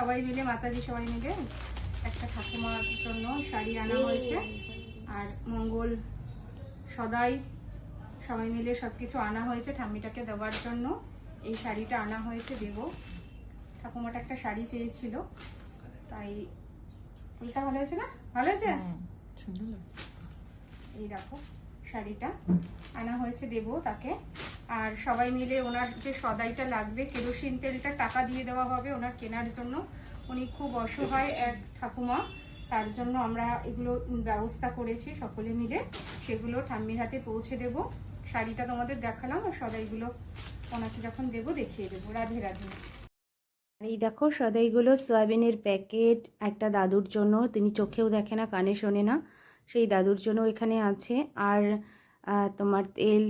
সবাই মিলে মাতাজি সবাই মিলে একটা ঠাকুমার জন্য শাড়ি আনা হয়েছে। আর মঙ্গল সদাই সবাই মিলে সবকিছু আনা হয়েছে ঠাম্মিটাকে দেওয়ার জন্য। এই শাড়িটা আনা হয়েছে, দেব। ঠাকুমাটা একটা শাড়ি চেয়েছিল, তাই ফুলটা ভালো হয়েছে না? ভালো হয়েছে, সুন্দর লাগছে। এই দেখো শাড়িটা আনা হয়েছে, দেব তাকে। আর সবাই মিলে ওনার যে সদাইটা লাগবে, কেরোসিন তেলটা টাকা দিয়ে দেওয়া হবে ওনার কেনার জন্য। উনি খুব অসহায় এক ঠাকুমা, তার জন্য আমরা এগুলো ব্যবস্থা করেছি সকলে মিলে। সেগুলো ঠাম্মির হাতে পৌঁছে দেব। শাড়িটা তোমাদের দেখালাম, আর সদাইগুলো ওনাকে যখন দেব দেখিয়ে দেবো। রাধে রাধে। এই দেখো সদাইগুলো সয়াবিনের প্যাকেট, একটা দাদুর জন্য, তিনি চোখেও দেখে না কানে শোনে না, সেই দাদুর জন্য এখানে আছে। আর তোমার তেল,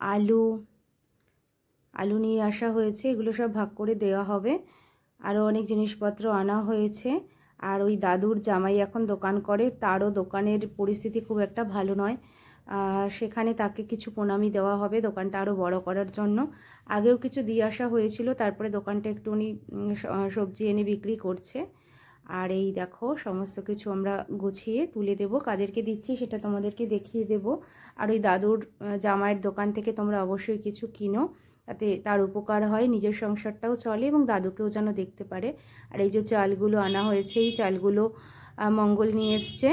আলু আলু নিয়ে আসা হয়েছে, এগুলো সব ভাগ করে দেওয়া হবে। আরও অনেক জিনিসপত্র আনা হয়েছে। আর ওই দাদুর জামাই এখন দোকান করে, তারও দোকানের পরিস্থিতি খুব একটা ভালো নয়, সেখানে তাকে কিছু প্রণামী দেওয়া হবে দোকানটা আরও বড় করার জন্য। আগেও কিছু দিয়ে আসা হয়েছিল, তারপরে দোকানটা একটু উনি সবজি এনে বিক্রি করছে। আর এই দেখো সমস্ত কিছু আমরা গুছিয়ে তুলে দেব, কাদেরকে দিচ্ছি সেটা তোমাদেরকে দেখিয়ে দেব। আর ওই দাদুর জামাইয়ের দোকান থেকে তোমরা অবশ্যই কিছু কিনো, তাতে তার উপকার হয়, নিজের সংসারটাও চলে এবং দাদুকেও যেন দেখতে পারে। আর এই যে চালগুলো আনা হয়েছে, এই চালগুলো মঙ্গল নিয়ে এসছে,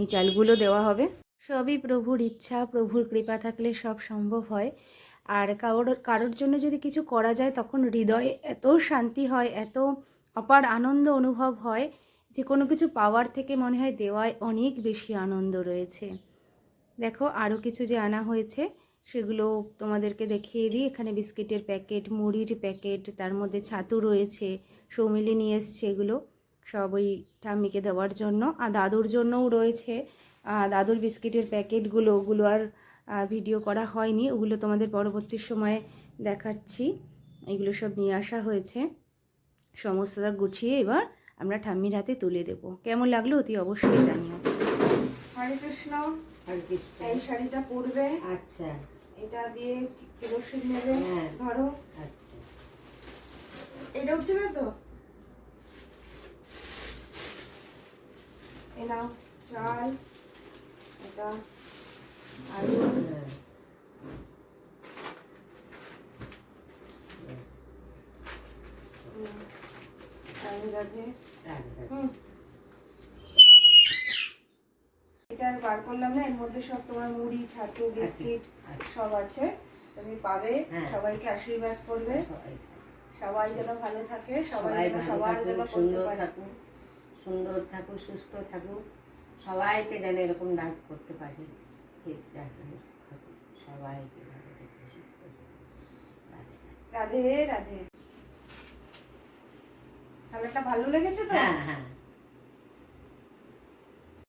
এই চালগুলো দেওয়া হবে। সবই প্রভুর ইচ্ছা, প্রভুর কৃপা থাকলে সব সম্ভব হয়। আর কারোর জন্য যদি কিছু করা যায়, তখন হৃদয়ে এত শান্তি হয়, এত অপার আনন্দ অনুভব হয় যে কোনো কিছু পাওয়ার থেকে মনে হয় দেওয়ায় অনেক বেশি আনন্দ রয়েছে। দেখো আরও কিছু যে আনা হয়েছে সেগুলো তোমাদেরকে দেখিয়ে দিই। এখানে বিস্কিটের প্যাকেট, মুড়ির প্যাকেট, তার মধ্যে ছাতু রয়েছে, সৌমিলি নিয়ে এসছে, এগুলো সব ওই ঠাম্মিকে দেওয়ার জন্য। আর দাদুর জন্যও রয়েছে, দাদুর বিস্কিটের প্যাকেটগুলো, ওগুলো আর ভিডিও করা হয়নি, ওগুলো তোমাদের পরবর্তী সময়ে দেখাচ্ছি। এগুলো সব নিয়ে আসা হয়েছে, সমস্তটা গুছিয়ে এবার আমরা ঠাম্মির হাতে তুলে দেব। কেমন লাগলো অতি অবশ্যই জানিও। হরে কৃষ্ণ। এই শাড়িটা পরবে, আচ্ছা, এটা দিয়ে কেরোসিন নেবে, ধরো। আচ্ছা, এটা উঠছে না তো? এ নাও চাল, এটা আলু, রাধে রাধে। এটা আর বার করলাম না, এর মধ্যে সব তোমার মুড়ি, ছাতু, বিস্কিট সব আছে, তুমি পাবে। সবাইকে আশীর্বাদ করবে, সবাই যেন ভালো থাকে, সবাই যেন সবার জন্য সুন্দর থাকুক, সুন্দর থাকুক, সুস্থ থাকুক, সবাইকে যেন এরকম লাভ করতে পারি। সবাইকে ভালো থাকুক, সুস্থ থাকুক। রাধে রাধে। তাহলে একটা ভালো লেগেছে তো? হ্যাঁ হ্যাঁ।